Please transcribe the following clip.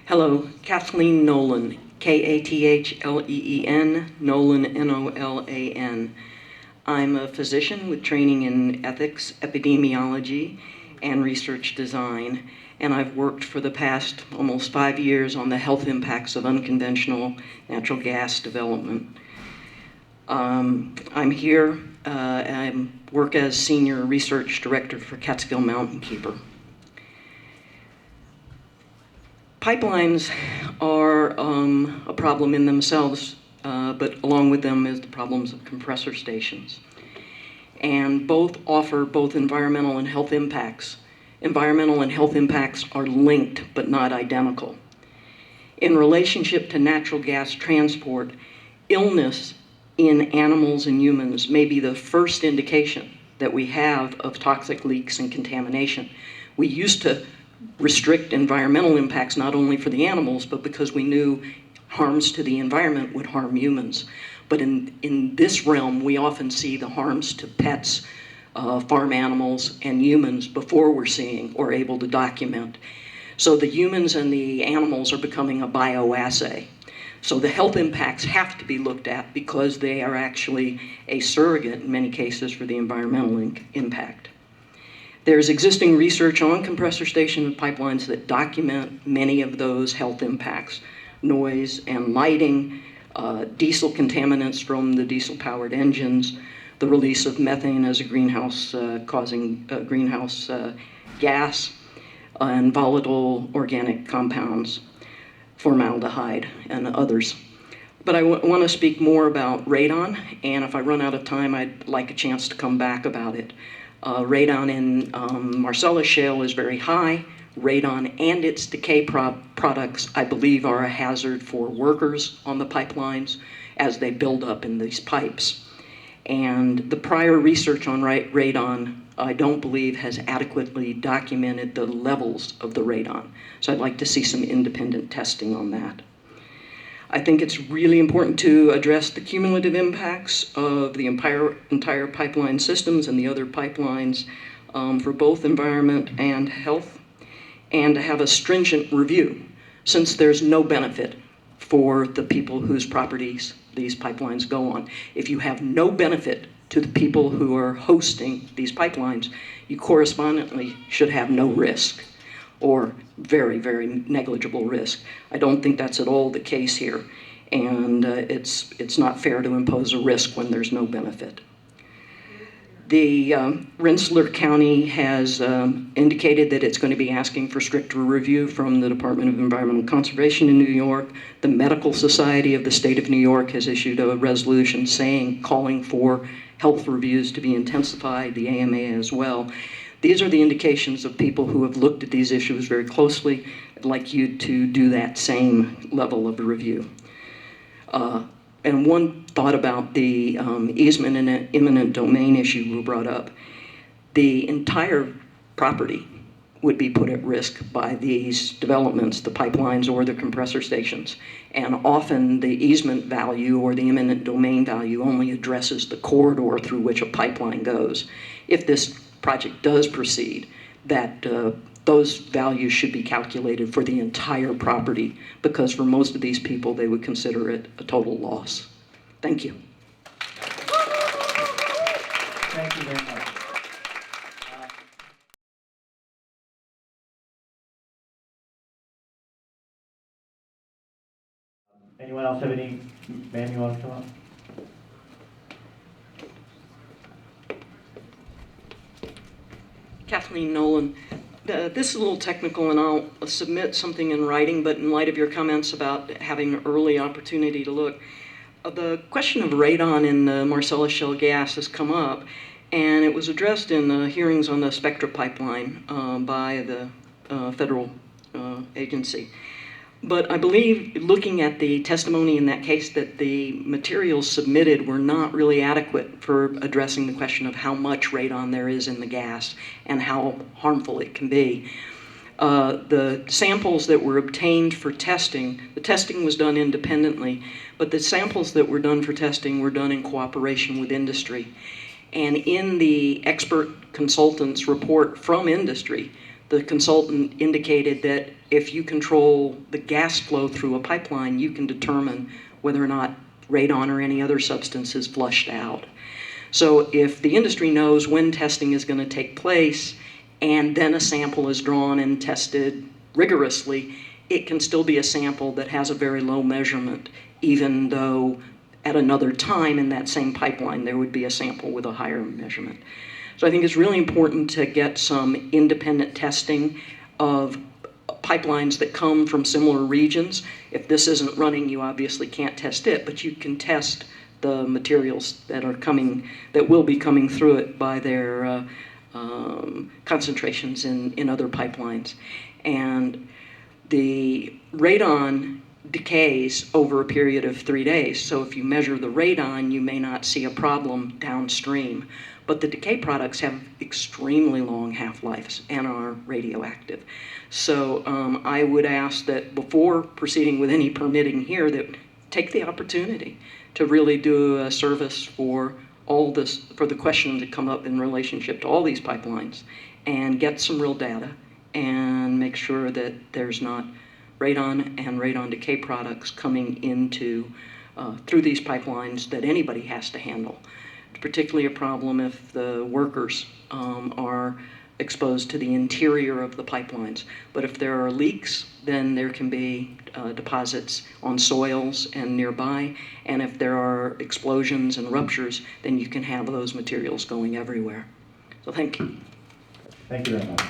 Hello, Kathleen Nolan, Kathleen, Nolan, Nolan. I'm a physician with training in ethics, epidemiology, and research design, and I've worked for the past almost 5 years on the health impacts of unconventional natural gas development. I'm here, I work as Senior Research Director for Catskill MountainKeeper. Pipelines are a problem in themselves, but along with them is the problems of compressor stations. And both offer both environmental and health impacts. Environmental and health impacts are linked but not identical. In relationship to natural gas transport, illness in animals and humans may be the first indication that we have of toxic leaks and contamination. We used to restrict environmental impacts not only for the animals, but because we knew harms to the environment would harm humans. But in this realm, we often see the harms to pets, farm animals, and humans before we're seeing or able to document. So the humans and the animals are becoming a bioassay. So the health impacts have to be looked at because they are actually a surrogate in many cases for the environmental impact. There's existing research on compressor station and pipelines that document many of those health impacts: noise and lighting, diesel contaminants from the diesel-powered engines, the release of methane as a greenhouse causing greenhouse gas, and volatile organic compounds, formaldehyde, and others. But I want to speak more about radon, and if I run out of time, I'd like a chance to come back about it. Radon in Marcellus Shale is very high. Radon and its decay products, I believe, are a hazard for workers on the pipelines as they build up in these pipes. And the prior research on radon, I don't believe, has adequately documented the levels of the radon. So I'd like to see some independent testing on that. I think it's really important to address the cumulative impacts of the entire pipeline systems and the other pipelines for both environment and health, and to have a stringent review, since there's no benefit for the people whose properties these pipelines go on. If you have no benefit to the people who are hosting these pipelines, you correspondingly should have no risk, or very, very negligible risk. I don't think that's at all the case here, and it's not fair to impose a risk when there's no benefit. The Rensselaer County has indicated that it's going to be asking for stricter review from the Department of Environmental Conservation in New York. The Medical Society of the State of New York has issued a resolution calling for health reviews to be intensified, the AMA as well. These are the indications of people who have looked at these issues very closely. I'd like you to do that same level of review. And one thought about the easement and eminent domain issue we brought up. The entire property would be put at risk by these developments, the pipelines or the compressor stations. And often the easement value or the eminent domain value only addresses the corridor through which a pipeline goes. If this project does proceed, that those values should be calculated for the entire property, because for most of these people, they would consider it a total loss. Thank you. Thank you very much. Anyone else have any? Ma'am, you want to come up? Kathleen Nolan. This is a little technical, and I'll submit something in writing, but in light of your comments about having an early opportunity to look, the question of radon in the Marcellus Shale gas has come up, and it was addressed in the hearings on the Spectra pipeline by the federal agency. But I believe, looking at the testimony in that case, that the materials submitted were not really adequate for addressing the question of how much radon there is in the gas and how harmful it can be. The samples that were obtained for testing, the testing was done independently, but the samples that were done for testing were done in cooperation with industry. And in the expert consultants report from industry, the consultant indicated that if you control the gas flow through a pipeline, you can determine whether or not radon or any other substance is flushed out. So if the industry knows when testing is going to take place, and then a sample is drawn and tested rigorously, it can still be a sample that has a very low measurement, even though at another time in that same pipeline there would be a sample with a higher measurement. So I think it's really important to get some independent testing of pipelines that come from similar regions. If this isn't running, you obviously can't test it, but you can test the materials that are coming, that will be coming through it by their concentrations in other pipelines. And the radon decays over a period of 3 days. So if you measure the radon, you may not see a problem downstream. But the decay products have extremely long half-lives and are radioactive. So I would ask that before proceeding with any permitting here, that take the opportunity to really do a service for all this, for the questions that come up in relationship to all these pipelines, and get some real data and make sure that there's not radon and radon decay products coming into through these pipelines that anybody has to handle. It's particularly a problem if the workers are exposed to the interior of the pipelines. But if there are leaks, then there can be deposits on soils and nearby. And if there are explosions and ruptures, then you can have those materials going everywhere. So thank you. Thank you very much.